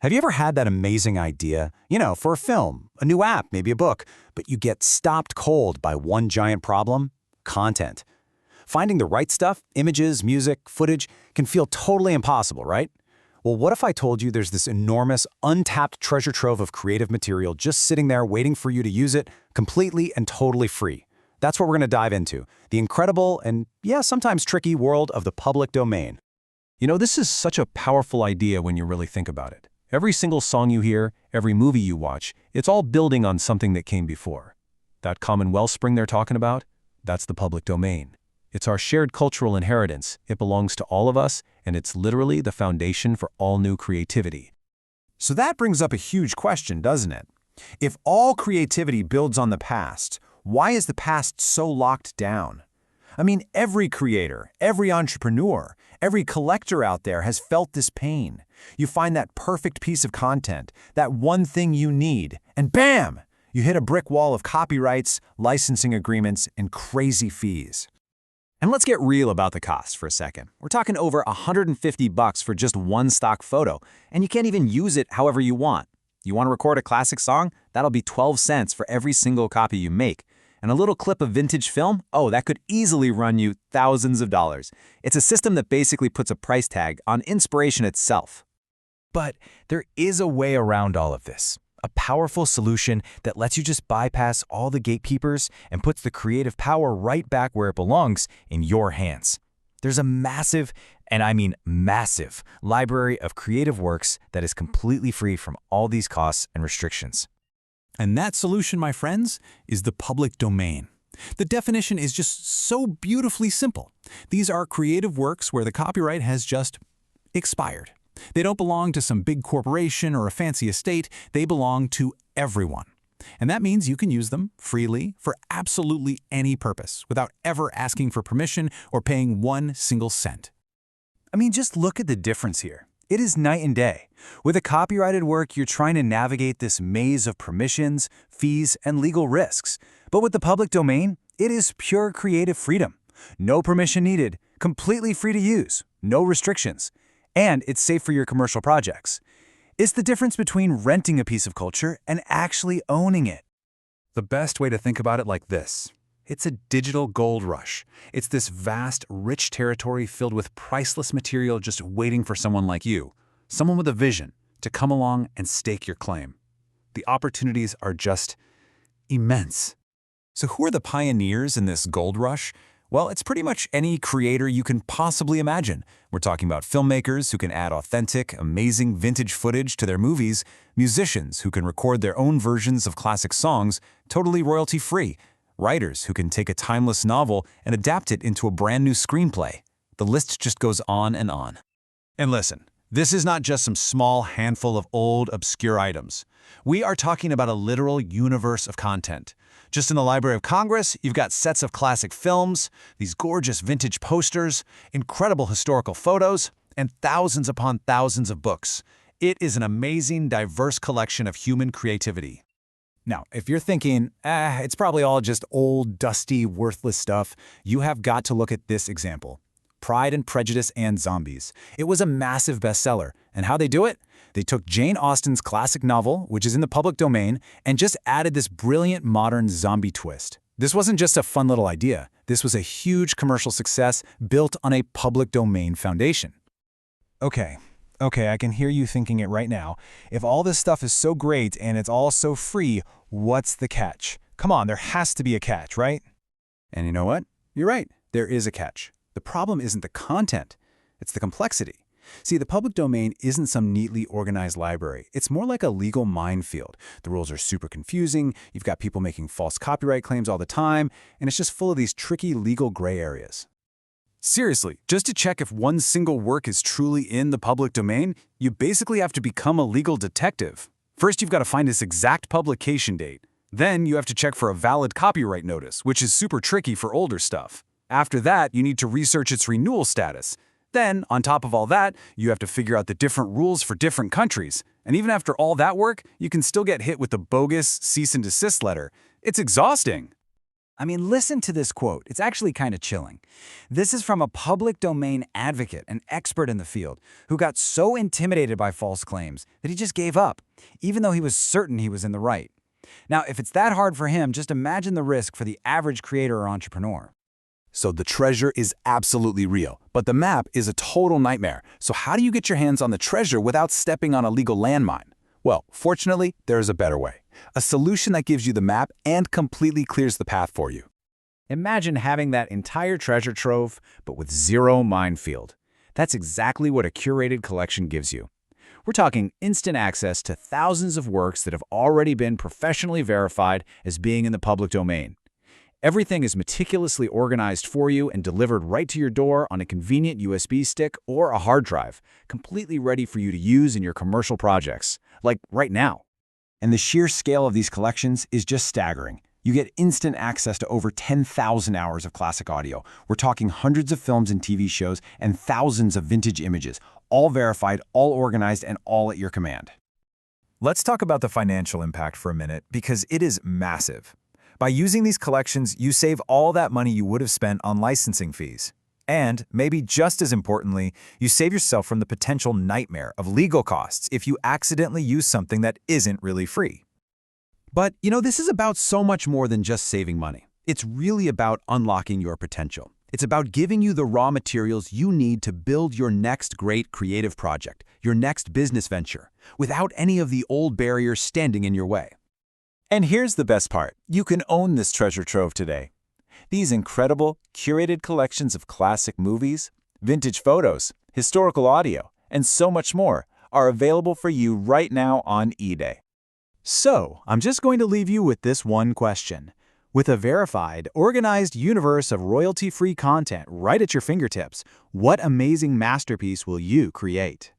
Have you ever had that amazing idea, for a film, a new app, maybe a book, but you get stopped cold by one giant problem? Content. Finding the right stuff, images, music, footage, can feel totally impossible, right? Well, what if I told you there's this enormous, untapped treasure trove of creative material just sitting there waiting for you to use it, completely and totally free? That's what we're going to dive into, the incredible and, sometimes tricky world of the public domain. This is such a powerful idea when you really think about it. Every single song you hear, every movie you watch, it's all building on something that came before. That common wellspring they're talking about, that's the public domain. It's our shared cultural inheritance. It belongs to all of us, and it's literally the foundation for all new creativity. So that brings up a huge question, doesn't it? If all creativity builds on the past, why is the past so locked down? I mean, every creator, every entrepreneur, every collector out there has felt this pain. You find that perfect piece of content, that one thing you need, and bam! You hit a brick wall of copyrights, licensing agreements, and crazy fees. And let's get real about the cost for a second. We're talking over $150 for just one stock photo, and you can't even use it however you want. You want to record a classic song? That'll be 12 cents for every single copy you make. And a little clip of vintage film? Oh, that could easily run you thousands of dollars. It's a system that basically puts a price tag on inspiration itself. But there is a way around all of this. A powerful solution that lets you just bypass all the gatekeepers and puts the creative power right back where it belongs, in your hands. There's a massive, and I mean massive, library of creative works that is completely free from all these costs and restrictions. And that solution, my friends, is the public domain. The definition is just so beautifully simple. These are creative works where the copyright has just expired. They don't belong to some big corporation or a fancy estate. They belong to everyone. And that means you can use them freely for absolutely any purpose without ever asking for permission or paying one single cent. I mean, just look at the difference here. It is night and day. With a copyrighted work, you're trying to navigate this maze of permissions, fees, and legal risks. But with the public domain, it is pure creative freedom. No permission needed, completely free to use, no restrictions. And it's safe for your commercial projects. It's the difference between renting a piece of culture and actually owning it. The best way to think about it like this. It's a digital gold rush. It's this vast, rich territory filled with priceless material just waiting for someone like you, someone with a vision, to come along and stake your claim. The opportunities are just immense. So who are the pioneers in this gold rush? Well, it's pretty much any creator you can possibly imagine. We're talking about filmmakers who can add authentic, amazing vintage footage to their movies, musicians who can record their own versions of classic songs totally royalty-free, writers who can take a timeless novel and adapt it into a brand new screenplay. The list just goes on and on. And listen, this is not just some small handful of old, obscure items. We are talking about a literal universe of content. Just in the Library of Congress, you've got sets of classic films, these gorgeous vintage posters, incredible historical photos, and thousands upon thousands of books. It is an amazing, diverse collection of human creativity. Now, if you're thinking, it's probably all just old, dusty, worthless stuff, you have got to look at this example. Pride and Prejudice and Zombies. It was a massive bestseller. And how they do it? They took Jane Austen's classic novel, which is in the public domain, and just added this brilliant modern zombie twist. This wasn't just a fun little idea. This was a huge commercial success built on a public domain foundation. Okay, I can hear you thinking it right now. If all this stuff is so great and it's all so free, what's the catch? Come on, there has to be a catch, right? And you know what? You're right. There is a catch. The problem isn't the content. It's the complexity. See, the public domain isn't some neatly organized library. It's more like a legal minefield. The rules are super confusing, you've got people making false copyright claims all the time, and it's just full of these tricky legal gray areas. Seriously, just to check if one single work is truly in the public domain, you basically have to become a legal detective. First, you've got to find its exact publication date. Then you have to check for a valid copyright notice, which is super tricky for older stuff. After that, you need to research its renewal status. Then, on top of all that, you have to figure out the different rules for different countries. And even after all that work, you can still get hit with the bogus cease and desist letter. It's exhausting. I mean, listen to this quote. It's actually kind of chilling. This is from a public domain advocate, an expert in the field, who got so intimidated by false claims that he just gave up, even though he was certain he was in the right. Now, if it's that hard for him, just imagine the risk for the average creator or entrepreneur. So the treasure is absolutely real, but the map is a total nightmare. So how do you get your hands on the treasure without stepping on a legal landmine? Well, fortunately, there is a better way. A solution that gives you the map and completely clears the path for you. Imagine having that entire treasure trove, but with zero minefield. That's exactly what a curated collection gives you. We're talking instant access to thousands of works that have already been professionally verified as being in the public domain. Everything is meticulously organized for you and delivered right to your door on a convenient USB stick or a hard drive, completely ready for you to use in your commercial projects, like right now. And the sheer scale of these collections is just staggering. You get instant access to over 10,000 hours of classic audio. We're talking hundreds of films and TV shows and thousands of vintage images, all verified, all organized, and all at your command. Let's talk about the financial impact for a minute, because it is massive. By using these collections, you save all that money you would have spent on licensing fees. And, maybe just as importantly, you save yourself from the potential nightmare of legal costs if you accidentally use something that isn't really free. But, this is about so much more than just saving money. It's really about unlocking your potential. It's about giving you the raw materials you need to build your next great creative project, your next business venture, without any of the old barriers standing in your way. And here's the best part. You can own this treasure trove today. These incredible, curated collections of classic movies, vintage photos, historical audio, and so much more are available for you right now on eBay. So, I'm just going to leave you with this one question. With a verified, organized universe of royalty-free content right at your fingertips, what amazing masterpiece will you create?